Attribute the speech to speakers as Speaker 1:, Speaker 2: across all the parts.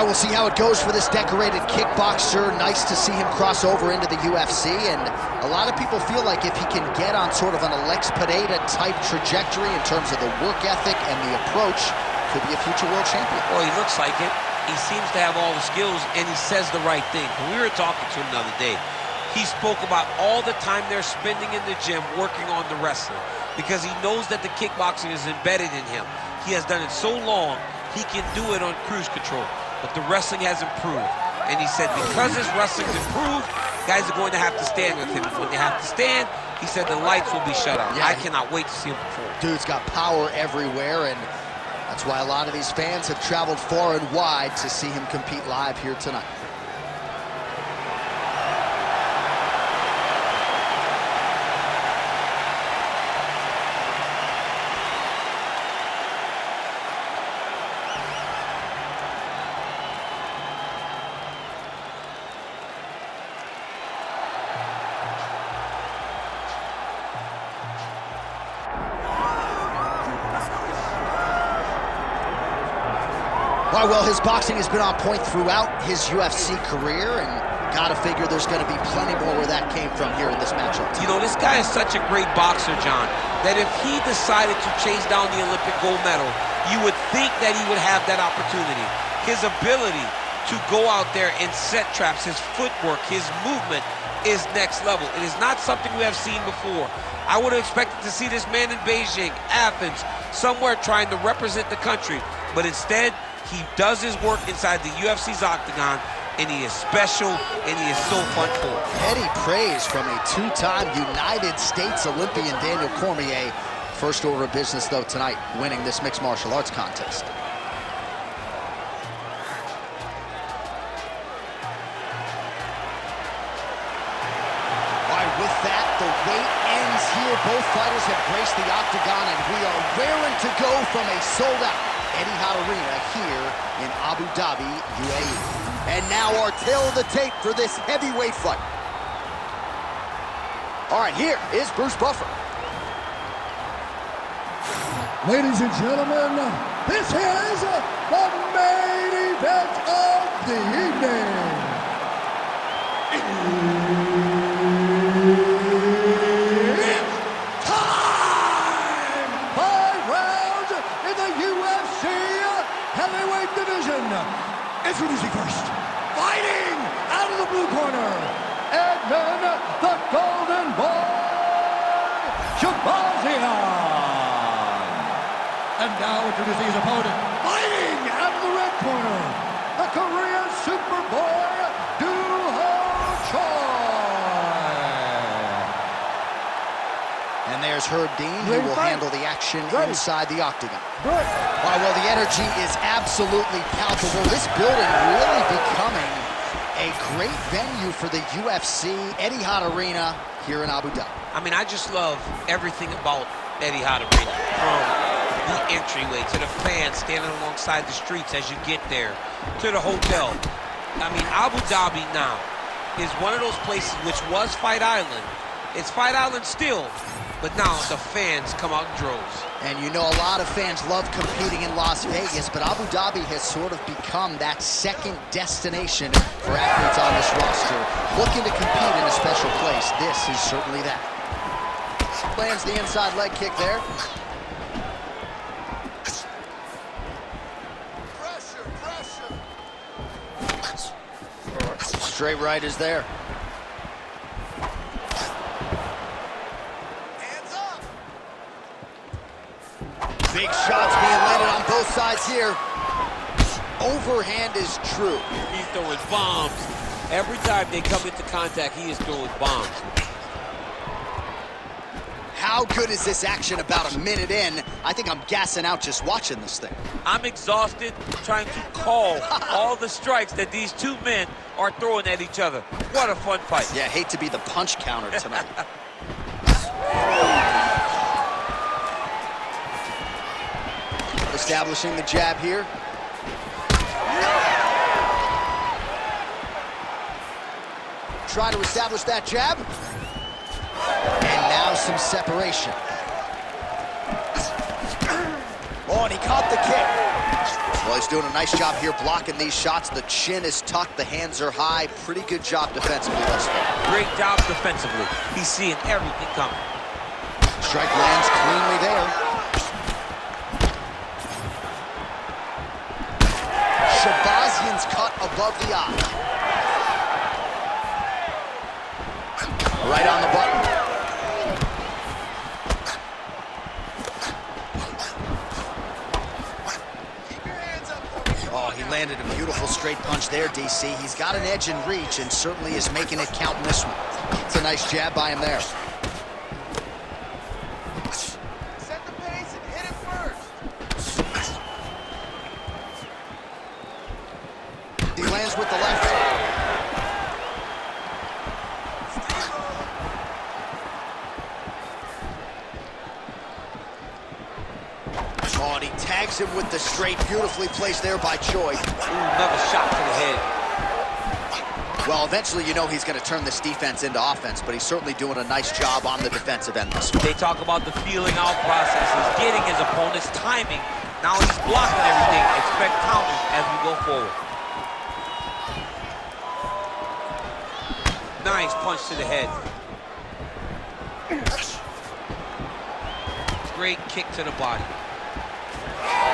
Speaker 1: All right, we'll see how it goes for this decorated kickboxer. Nice to see him cross over into the UFC, and a lot of people feel like if he can get on sort of an Alex Pineda-type trajectory in terms of the work ethic and the approach, could be a future world champion.
Speaker 2: Well, he looks like it. He seems to have all the skills, and he says the right thing. When we were talking to him the other day, he spoke about all the time they're spending in the gym working on the wrestling, because he knows that the kickboxing is embedded in him. He has done it so long, he can do it on cruise control. But the wrestling has improved. And he said because his wrestling's improved, guys are going to have to stand with him. When they have to stand, he said the lights will be shut out. Yeah, I cannot wait to see him perform.
Speaker 1: Dude's got power everywhere, and that's why a lot of these fans have traveled far and wide to see him compete live here tonight. All right, well, his boxing has been on point throughout his UFC career, and gotta figure there's gonna be plenty more where that came from here in this matchup.
Speaker 2: You know, this guy is such a great boxer, John, that if he decided to chase down the Olympic gold medal, you would think that he would have that opportunity. His ability to go out there and set traps, his footwork, his movement is next level. It is not something we have seen before. I would have expected to see this man in Beijing, Athens, somewhere trying to represent the country, but instead, he does his work inside the UFC's octagon, and he is special, and he is so fun for.
Speaker 1: Heady praise from a two-time United States Olympian, Daniel Cormier. First order of business, though, tonight, winning this mixed martial arts contest. All right, with that, the wait ends here. Both fighters have graced the octagon, and we are raring to go from a sold-out Etihad Arena here in Abu Dhabi, UAE. And now our tale of the tape for this heavyweight fight. All right, here is Bruce Buffer.
Speaker 3: Ladies and gentlemen, this is the main event of the evening. Heavyweight division. Introducing first, fighting out of the blue corner, Edmund the Golden Boy Shabazian. And now introducing his opponent, fighting out of the red corner, the Korean Superboy Duho Choi.
Speaker 1: And there's Herb Dean, who will handle the action inside the octagon.
Speaker 3: Good.
Speaker 1: Wow, well, the energy is absolutely palpable. This building really becoming a great venue for the UFC, Etihad Arena here in Abu Dhabi.
Speaker 2: I mean, I just love everything about Etihad Arena, from the entryway to the fans standing alongside the streets as you get there, to the hotel. I mean, Abu Dhabi now is one of those places which was Fight Island. It's Fight Island still, but now the fans come out in droves.
Speaker 1: And you know, a lot of fans love competing in Las Vegas, but Abu Dhabi has sort of become that second destination for athletes on this roster. Looking to compete in a special place, this is certainly that. Lands the inside leg kick there. Pressure. Straight right is there. Big shots being landed on both sides here. Overhand is true.
Speaker 2: He's throwing bombs. Every time they come into contact, he is throwing bombs.
Speaker 1: How good is this action about a minute in? I think I'm gassing out just watching this thing.
Speaker 2: I'm exhausted trying to call all the strikes that these two men are throwing at each other. What a fun fight.
Speaker 1: Yeah, hate to be the punch counter tonight. Establishing the jab here. Trying to establish that jab. And now some separation. Oh, and he caught the kick. Well, he's doing a nice job here blocking these shots. The chin is tucked, the hands are high. Pretty good job defensively thus far.
Speaker 2: Great job defensively. He's seeing everything coming.
Speaker 1: Strike lands cleanly there. Shabazian's cut above the eye. Right on the button. Oh, he landed a beautiful straight punch there, DC. He's got an edge in reach and certainly is making it count in this one. It's a nice jab by him there.
Speaker 4: Set the pace and hit it first.
Speaker 1: He lands with the left. Oh, and he tags him with the straight. Beautifully placed there by Choi.
Speaker 2: Ooh, another shot to the head.
Speaker 1: Well, eventually, you know he's going to turn this defense into offense, but he's certainly doing a nice job on the defensive end this one.
Speaker 2: They talk about the feeling out process. He's getting his opponent's timing. Now he's blocking everything. Expect counters as we go forward. Nice punch to the head. Great kick to the body.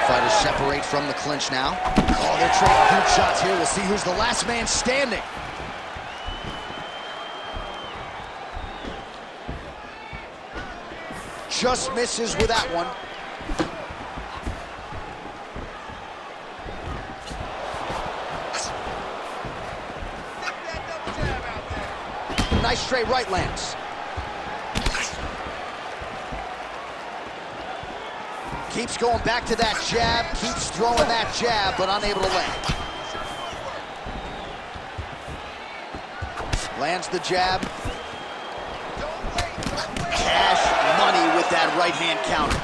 Speaker 1: Fighters separate from the clinch now. Oh, they're trading huge shots here. We'll see who's the last man standing. Just misses with that one. Nice straight right lands. Keeps going back to that jab, keeps throwing that jab, but unable to land. Lands the jab. Cash money with that right hand counter.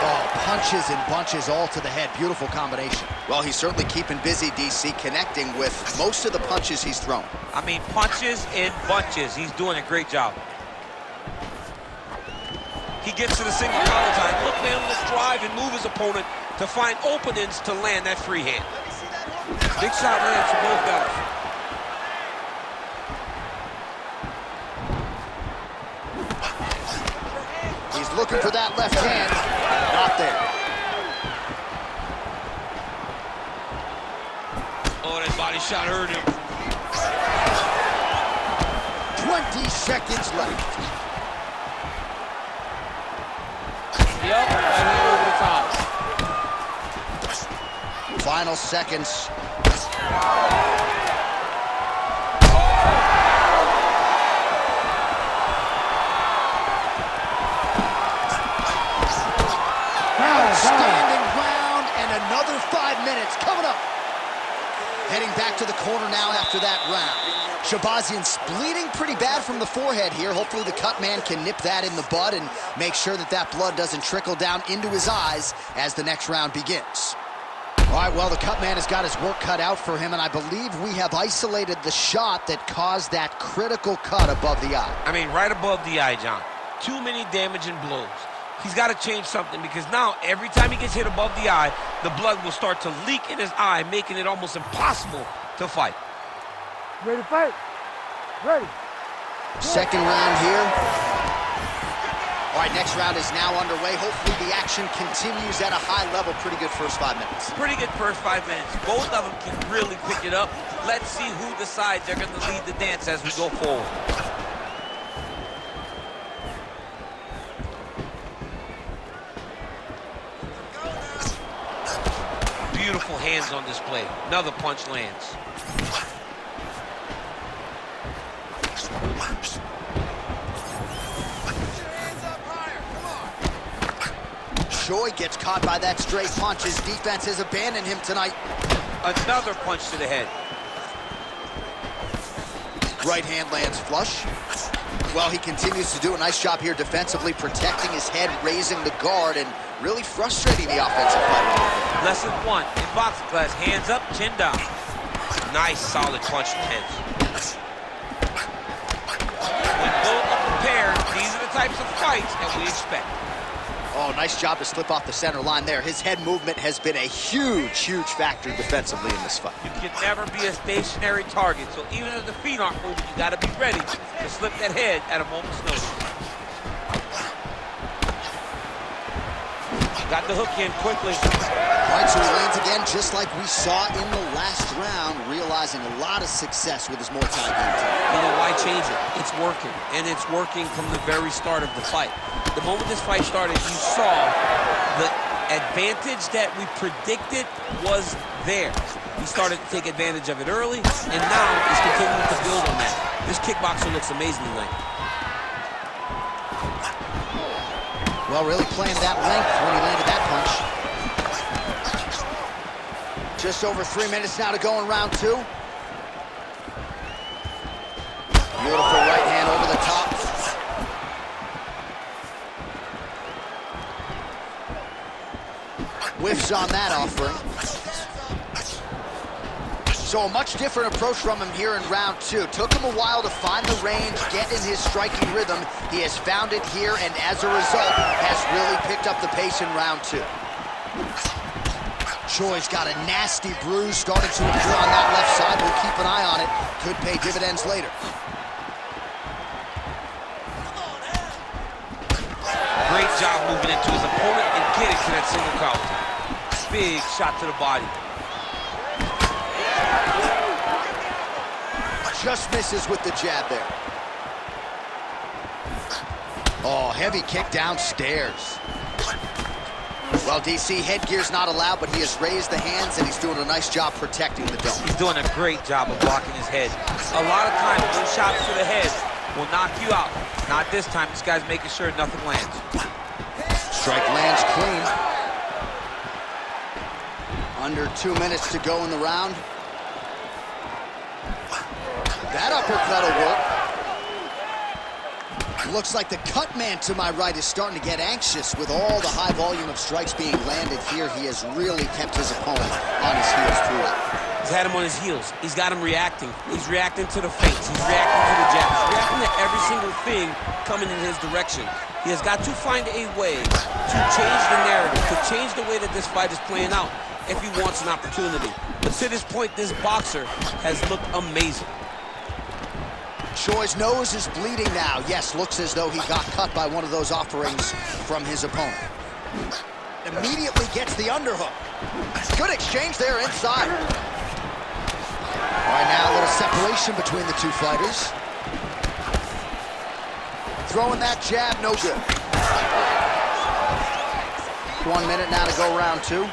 Speaker 1: Oh, punches and bunches all to the head. Beautiful combination. Well, he's certainly keeping busy, DC, connecting with most of the punches he's thrown.
Speaker 2: I mean, punches in bunches. He's doing a great job. He gets to the single counter time. Look, man, let's drive and move his opponent to find openings to land that free hand. Big shot lands for both guys.
Speaker 1: He's looking for that left hand. Not there.
Speaker 2: Oh, that body shot hurt him.
Speaker 1: 20 seconds left.
Speaker 2: Yep, right hand over the top.
Speaker 1: Final seconds. Outstanding round and another 5 minutes coming up. Heading back to the corner now after that round. Shabazian's bleeding pretty bad from the forehead here. Hopefully the cut man can nip that in the bud and make sure that that blood doesn't trickle down into his eyes as the next round begins. All right, well, the cut man has got his work cut out for him, and I believe we have isolated the shot that caused that critical cut above the eye.
Speaker 2: I mean, right above the eye, John. Too many damaging blows. He's got to change something because now every time he gets hit above the eye, the blood will start to leak in his eye, making it almost impossible to fight.
Speaker 5: Ready to fight? Ready.
Speaker 1: Second round here. All right, next round is now underway. Hopefully the action continues at a high level. Pretty good first 5 minutes.
Speaker 2: Pretty good first 5 minutes. Both of them can really pick it up. Let's see who decides they're going to lead the dance as we go forward. Beautiful hands on display. Another punch lands.
Speaker 1: Choi gets caught by that straight punch. His defense has abandoned him tonight.
Speaker 2: Another punch to the head.
Speaker 1: Right hand lands flush. Well, he continues to do a nice job here defensively, protecting his head, raising the guard, and really frustrating the offensive fighter.
Speaker 2: Lesson 1 in boxing class, hands up, chin down. Nice, solid punch to head. When both are prepared, these are the types of fights that we expect.
Speaker 1: Oh, nice job to slip off the center line there. His head movement has been a huge, huge factor defensively in this fight.
Speaker 2: You can never be a stationary target, so even if the feet aren't moving, you got to be ready to slip that head at a moment's notice. Got the hook in quickly.
Speaker 1: All right, so he lands again, just like we saw in the last round, realizing a lot of success with his Muay Thai game.
Speaker 2: You know, why change it? It's working, and it's working from the very start of the fight. The moment this fight started, you saw the advantage that we predicted was there. He started to take advantage of it early, and now he's continuing to build on that. This kickboxer looks amazing tonight.
Speaker 1: Well, really playing that length when he landed that punch. Just over 3 minutes now to go in round 2. Beautiful right hand over the top. Whiffs on that offering. So a much different approach from him here in round 2. Took him a while to find the range, get in his striking rhythm. He has found it here, and as a result, has really picked up the pace in round 2. Choi's got a nasty bruise starting to appear on that left side. We'll keep an eye on it. Could pay dividends later.
Speaker 2: Great job moving into his opponent and getting to that single collar. Big shot to the body.
Speaker 1: Just misses with the jab there. Oh, heavy kick downstairs. Well, DC, headgear's not allowed, but he has raised the hands, and he's doing a nice job protecting the dome.
Speaker 2: He's doing a great job of blocking his head. A lot of times, those shots to the head will knock you out. Not this time. This guy's making sure nothing lands.
Speaker 1: Strike lands clean. Under 2 minutes to go in the round. That uppercut will work. Looks like the cut man to my right is starting to get anxious with all the high volume of strikes being landed here. He has really kept his opponent on his heels throughout.
Speaker 2: He's had him on his heels. He's got him reacting. He's reacting to the feints. He's reacting to the jab. He's reacting to every single thing coming in his direction. He has got to find a way to change the narrative, to change the way that this fight is playing out if he wants an opportunity. But to this point, this boxer has looked amazing.
Speaker 1: Choi's nose is bleeding now. Yes, looks as though he got cut by one of those offerings from his opponent. Immediately gets the underhook. Good exchange there inside. All right, now a little separation between the two fighters. Throwing that jab, no good. 1 minute now to go round 2.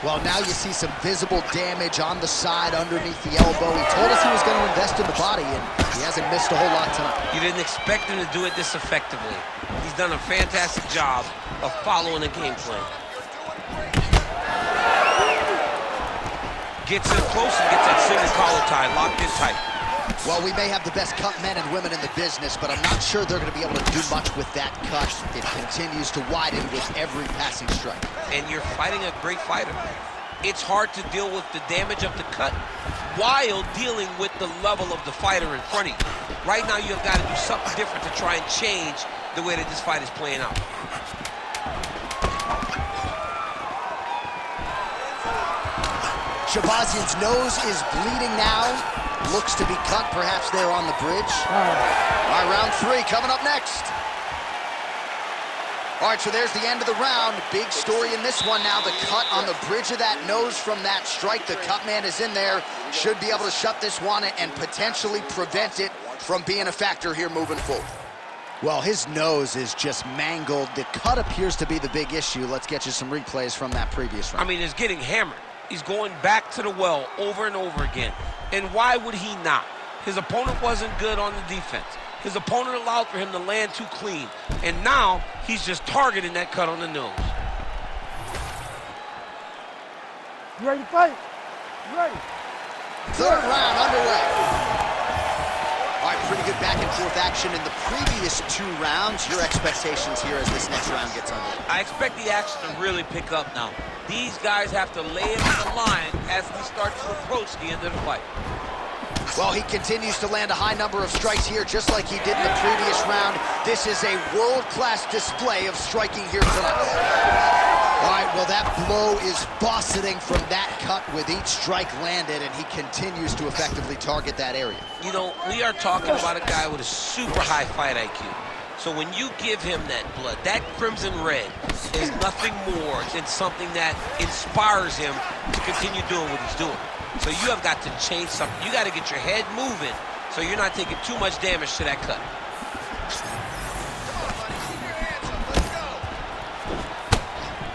Speaker 1: Well, now you see some visible damage on the side underneath the elbow. He told us he was going to invest in the body, and he hasn't missed a whole lot tonight.
Speaker 2: You didn't expect him to do it this effectively. He's done a fantastic job of following the game plan. Gets in close and gets that single collar tie locked in tight.
Speaker 1: Well, we may have the best cut men and women in the business, but I'm not sure they're going to be able to do much with that cut. It continues to widen with every passing strike.
Speaker 2: And you're fighting a great fighter. It's hard to deal with the damage of the cut while dealing with the level of the fighter in front of you. Right now, you've got to do something different to try and change the way that this fight is playing out.
Speaker 1: Shabazian's nose is bleeding now. Looks to be cut, perhaps there on the bridge. All right, round 3 coming up next. All right, so there's the end of the round. Big story in this one now. The cut on the bridge of that nose from that strike. The cut man is in there. Should be able to shut this one and potentially prevent it from being a factor here moving forward. Well, his nose is just mangled. The cut appears to be the big issue. Let's get you some replays from that previous round.
Speaker 2: I mean, it's getting hammered. He's going back to the well over and over again. And why would he not? His opponent wasn't good on the defense. His opponent allowed for him to land too clean. And now he's just targeting that cut on the nose.
Speaker 5: You ready to fight? You ready?
Speaker 1: Third round underway. All right, pretty good back and forth action in the previous 2 rounds. Your expectations here as this next round gets underway?
Speaker 2: I expect the action to really pick up now. These guys have to lay it on the line as we start to approach the end of the fight.
Speaker 1: Well, he continues to land a high number of strikes here, just like he did in the previous round. This is a world-class display of striking here tonight. All right, well, that blow is bossing from that cut with each strike landed, and he continues to effectively target that area.
Speaker 2: You know, we are talking about a guy with a super high fight IQ. So when you give him that blood, that crimson red is nothing more than something that inspires him to continue doing what he's doing. So you have got to change something. You got to get your head moving so you're not taking too much damage to that cut.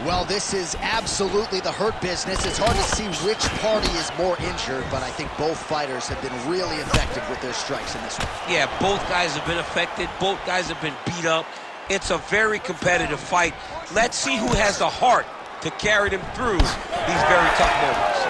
Speaker 1: Well, this is absolutely the hurt business. It's hard to see which party is more injured, but I think both fighters have been really effective with their strikes in this one.
Speaker 2: Yeah, both guys have been affected. Both guys have been beat up. It's a very competitive fight. Let's see who has the heart to carry them through these very tough moments.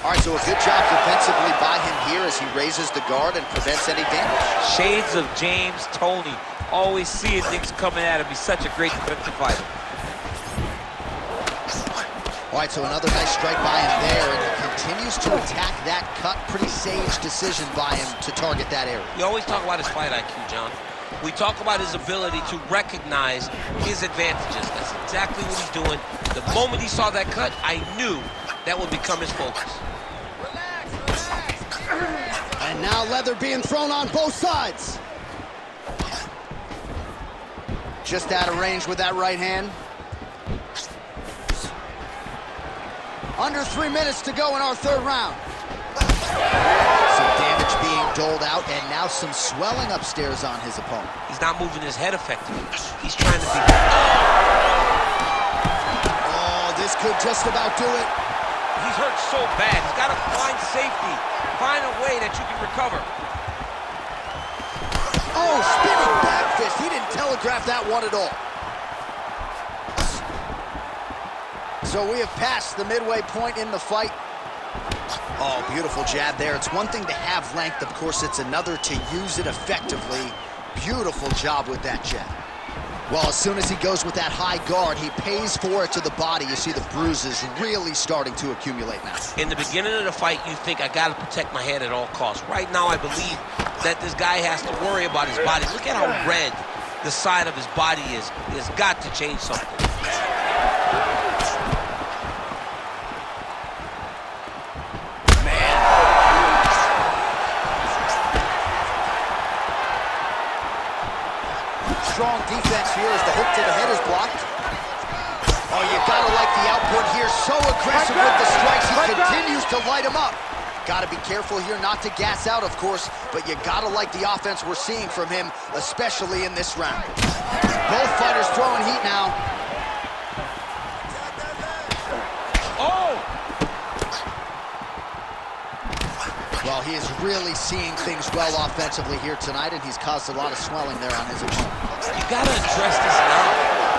Speaker 1: All right, so a good job defensively by him here as he raises the guard and prevents any damage.
Speaker 6: Shades of James Toney, always seeing things coming at him. He's such a great defensive fighter.
Speaker 1: All right, so another nice strike by him there, and he continues to attack that cut. Pretty sage decision by him to target that area.
Speaker 2: We always talk about his fight IQ, John. We talk about his ability to recognize his advantages. That's exactly what he's doing. The moment he saw that cut, I knew that would become his focus.
Speaker 1: And now leather being thrown on both sides. Just out of range with that right hand. Under 3 minutes to go in our third round. Some damage being doled out, and now some swelling upstairs on his opponent.
Speaker 2: He's not moving his head effectively. He's trying to be...
Speaker 1: Oh, this could just about do it.
Speaker 2: He's hurt so bad. He's got to find safety. Find a way that you can recover.
Speaker 1: Oh, spinning back fist. He didn't telegraph that one at all. So we have passed the midway point in the fight. Oh, beautiful jab there. It's one thing to have length. Of course, it's another to use it effectively. Beautiful job with that jab. Well, as soon as he goes with that high guard, he pays for it to the body. You see the bruises really starting to accumulate now.
Speaker 2: In the beginning of the fight, you think, I got to protect my head at all costs. Right now, I believe that this guy has to worry about his body. Look at how red the side of his body is. He has got to change something.
Speaker 1: Strong defense here as the hook to the head is blocked. Oh, you gotta like the output here. So aggressive with the strikes. He continues to light him up. Gotta be careful here not to gas out, of course, but you gotta like the offense we're seeing from him, especially in this round. Both fighters throwing heat now.
Speaker 2: Oh!
Speaker 1: Well, he is really seeing things well offensively here tonight, and he's caused a lot of swelling there on his opponent.
Speaker 2: You got to address this now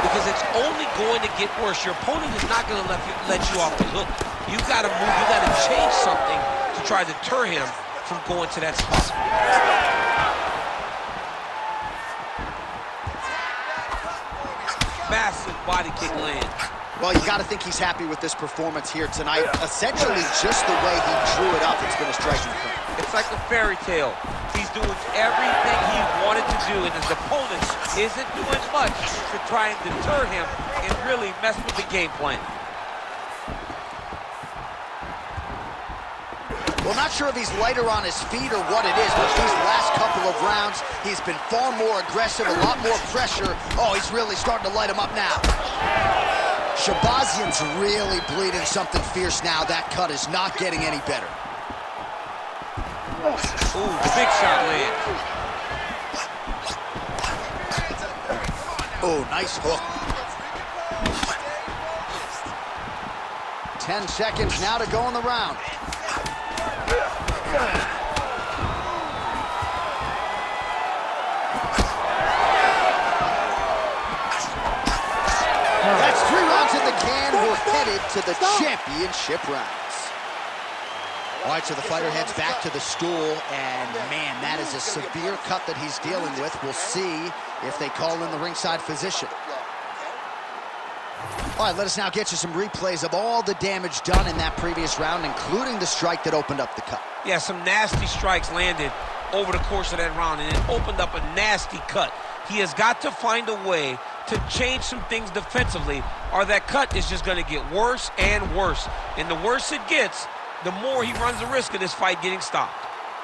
Speaker 2: because it's only going to get worse. Your opponent is not going to let you off the hook. You got to move. You got to change something to try to deter him from going to that spot. Massive body kick land.
Speaker 1: Well, you got to think he's happy with this performance here tonight. Essentially, just the way he drew it up, it's been a striking point.
Speaker 6: It's like a fairy tale. He's doing everything he wanted to do, and his opponent isn't doing much to try and deter him and really mess with the game plan.
Speaker 1: Well, not sure if he's lighter on his feet or what it is, but these last couple of rounds, he's been far more aggressive, a lot more pressure. Oh, he's really starting to light him up now. Shabazian's really bleeding something fierce now. That cut is not getting any better.
Speaker 2: Ooh, big shot land.
Speaker 1: Oh, nice hook. 10 seconds now to go in the round. That's 3 rounds in the can. We're headed to the championship rounds. All right, so the fighter heads back to the stool, and man, that is a severe cut that he's dealing with. We'll see if they call in the ringside physician. All right, let us now get you some replays of all the damage done in that previous round, including the strike that opened up the cut.
Speaker 2: Yeah, some nasty strikes landed over the course of that round, and it opened up a nasty cut. He has got to find a way to change some things defensively, or that cut is just going to get worse and worse. And the worse it gets, the more he runs the risk of this fight getting stopped.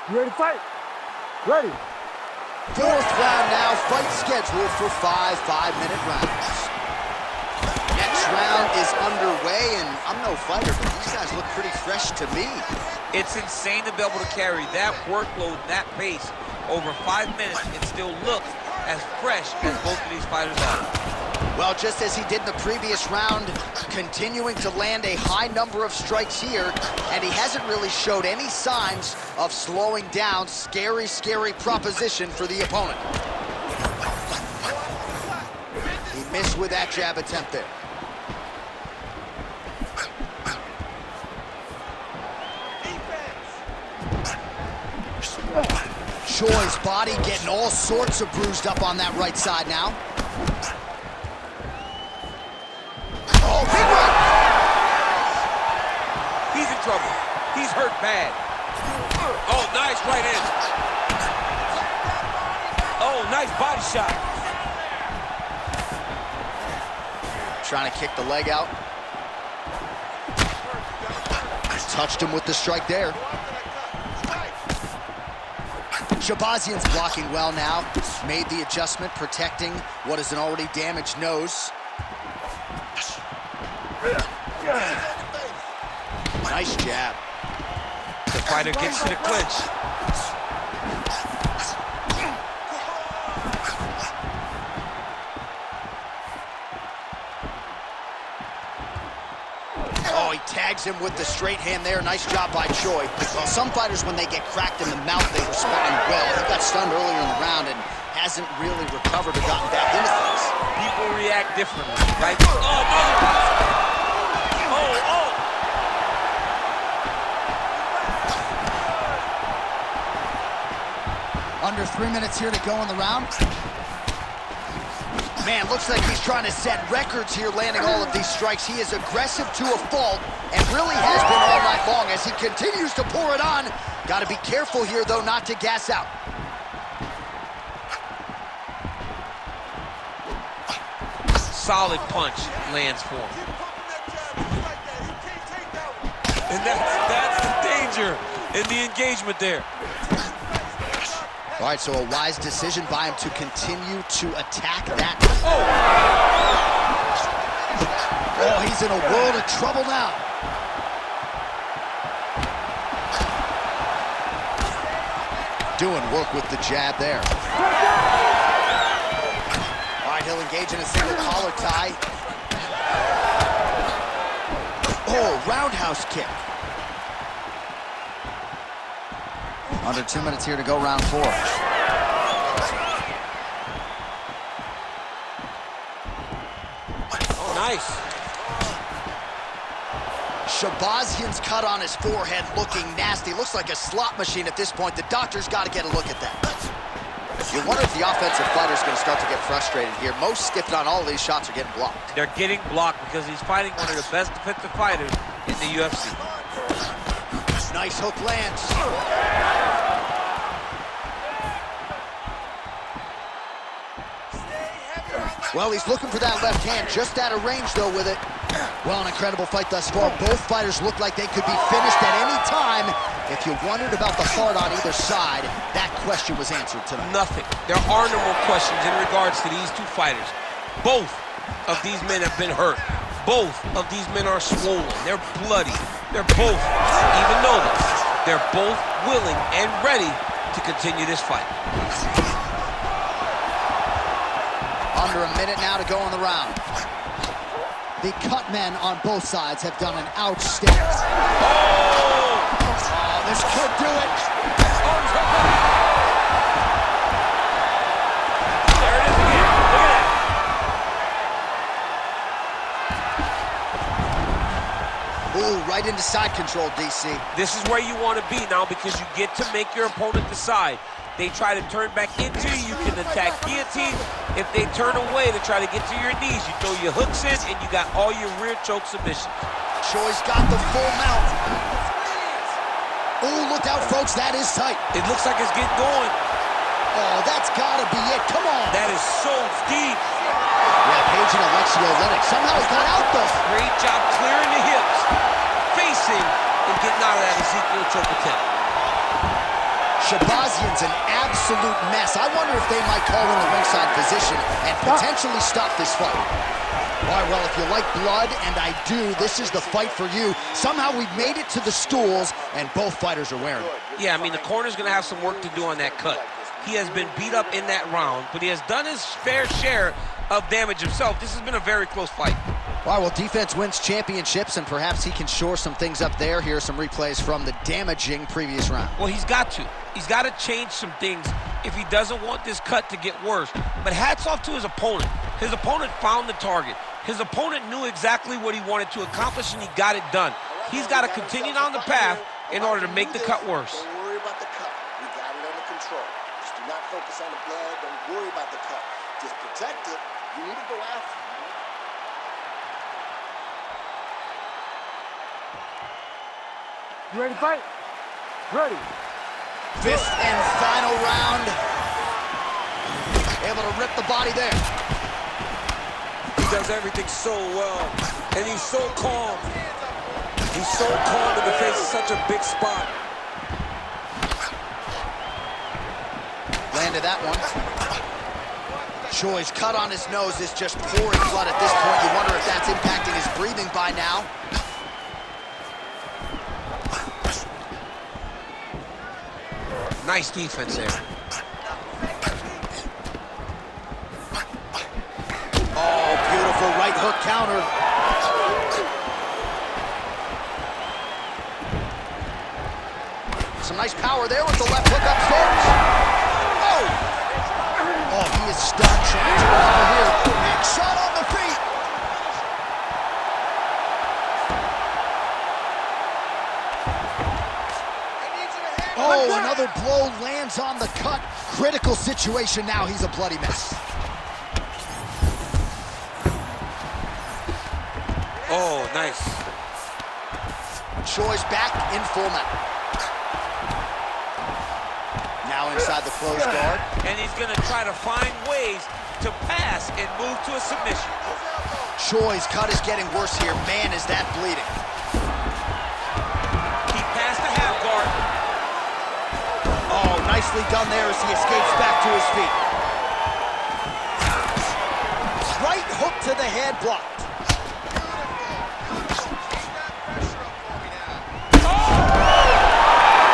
Speaker 5: You ready to fight? Ready.
Speaker 1: Fourth round now, fight scheduled for 5 5-minute rounds. Next round is underway, and I'm no fighter, but these guys look pretty fresh to me.
Speaker 6: It's insane to be able to carry that workload, that pace over 5 minutes and still look as fresh as both of these fighters are.
Speaker 1: Well, just as he did in the previous round, continuing to land a high number of strikes here, and he hasn't really showed any signs of slowing down. Scary, scary proposition for the opponent. He missed with that jab attempt there. Choi's body getting all sorts of bruised up on that right side now. Oh, big right!
Speaker 6: He's in trouble. He's hurt bad. Oh, nice right hand. Oh, nice body shot.
Speaker 1: Trying to kick the leg out. Touched him with the strike there. Shabazian's blocking well now. Made the adjustment, protecting what is an already damaged nose. Nice jab.
Speaker 2: The fighter gets to the clinch.
Speaker 1: Oh, he tags him with the straight hand there. Nice job by Choi. Well, some fighters, when they get cracked in the mouth, they respond well. He got stunned earlier in the round and hasn't really recovered or gotten back into things.
Speaker 6: People react differently, right? Oh,
Speaker 1: Under 3 minutes here to go in the round. Man, looks like he's trying to set records here, landing all of these strikes. He is aggressive to a fault and really has been all night long as he continues to pour it on. Got to be careful here, though, not to gas out.
Speaker 2: Solid punch lands for him. And that's the danger in the engagement there.
Speaker 1: All right, so a wise decision by him to continue to attack that. Oh, he's in a world of trouble now. Doing work with the jab there. All right, he'll engage in a single collar tie. Oh, roundhouse kick. Under 2 minutes here to go, round 4.
Speaker 2: Oh, nice.
Speaker 1: Shabazian's cut on his forehead looking nasty. Looks like a slot machine at this point. The doctor's got to get a look at that. You wonder if the offensive fighter's going to start to get frustrated here. Most skipped on all of these shots are getting blocked.
Speaker 6: They're getting blocked because he's fighting one of the best defensive fighters in the UFC.
Speaker 1: Nice hook lands. Well, he's looking for that left hand, just out of range, though, with it. Well, an incredible fight thus far. Both fighters look like they could be finished at any time. If you wondered about the heart on either side, that question was answered tonight.
Speaker 2: Nothing. There are no more questions in regards to these two fighters. Both of these men have been hurt. Both of these men are swollen. They're bloody. They're both, even though they're both willing and ready to continue this fight.
Speaker 1: Under a minute now to go in the round. The cut men on both sides have done an outstanding. Oh, this could do it.
Speaker 6: There it is again. Look at
Speaker 1: that. Ooh, right into side control, DC.
Speaker 2: This is where you want to be now because you get to make your opponent decide. They try to turn back into you. You can attack guillotine, If they turn away to try to get to your knees, you throw your hooks in and you got all your rear choke submissions.
Speaker 1: Choi's got the full mount. Oh, look out, folks, that is tight.
Speaker 2: It looks like it's getting going.
Speaker 1: Oh, that's gotta be it, come on.
Speaker 2: That is so deep.
Speaker 1: Yeah, Page and Alexio let it. Somehow he got out, though.
Speaker 2: Great job clearing the hips, facing, and getting out of that Ezekiel choke attempt.
Speaker 1: Shabazian's an absolute mess. I wonder if they might call in the ringside physician and potentially stop this fight. All right, well, if you like blood, and I do, this is the fight for you. Somehow we've made it to the stools, and both fighters are wearing it.
Speaker 2: Yeah, I mean, the corner's going to have some work to do on that cut. He has been beat up in that round, but he has done his fair share of damage himself. This has been a very close fight.
Speaker 1: All right, well, defense wins championships, and perhaps he can shore some things up there. Here are some replays from the damaging previous round.
Speaker 2: Well, he's got to. He's got to change some things if he doesn't want this cut to get worse. But hats off to his opponent. His opponent found the target. His opponent knew exactly what he wanted to accomplish, and he got it done. He's got to continue down the path in order to make the cut worse.
Speaker 7: Don't worry about the cut. We got it under control. Just do not focus on the blood. Don't worry about the cut. Just protect it. You need to go after it.
Speaker 5: You ready to fight? Ready.
Speaker 1: Fifth and final round. Able to rip the body there.
Speaker 2: He does everything so well, and he's so calm. He's so calm in the face of such a big spot.
Speaker 1: Landed that one. Choi's cut on his nose is just pouring blood at this point. You wonder if that's impacting his breathing by now.
Speaker 2: Nice defense there.
Speaker 1: Oh, beautiful right hook counter. Some nice power there with the left hook upstairs. Oh! Oh, he is stunned, trying to recover here. Big shot on the feet. Oh, another blow lands on the cut. Critical situation now. He's a bloody mess.
Speaker 2: Oh, nice.
Speaker 1: Choi's back in full mount. Now inside the closed guard.
Speaker 2: And he's going to try to find ways to pass and move to a submission.
Speaker 1: Choi's cut is getting worse here. Man, is that bleeding.
Speaker 2: He passed the half guard.
Speaker 1: Oh, nicely done there as he escapes back to his feet. Right hook to the head, blocked.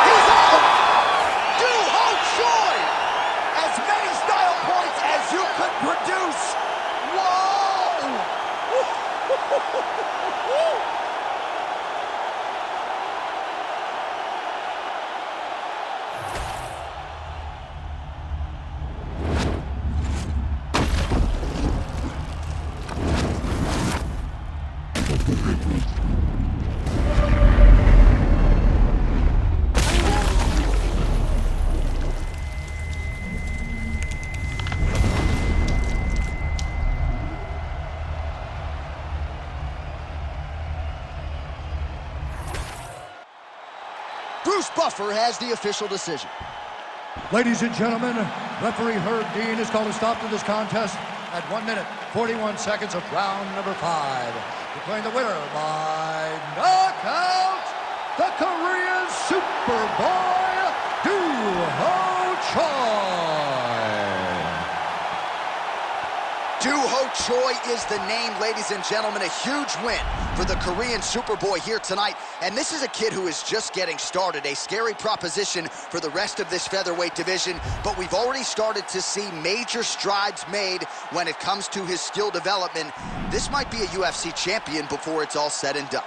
Speaker 1: He's out! Duho Choi! As many style points as you could produce. Whoa! Bruce Buffer has the official decision.
Speaker 3: Ladies and gentlemen, referee Herb Dean has called a stop to this contest at 1 minute, 41 seconds of round number 5. Declaring the winner by knockout, the Korean Superboy, Duho Choi.
Speaker 1: Duho Choi is the name, ladies and gentlemen. A huge win for the Korean Superboy here tonight. And this is a kid who is just getting started. A scary proposition for the rest of this featherweight division. But we've already started to see major strides made when it comes to his skill development. This might be a UFC champion before it's all said and done.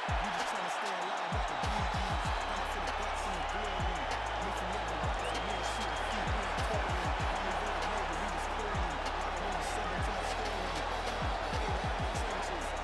Speaker 3: You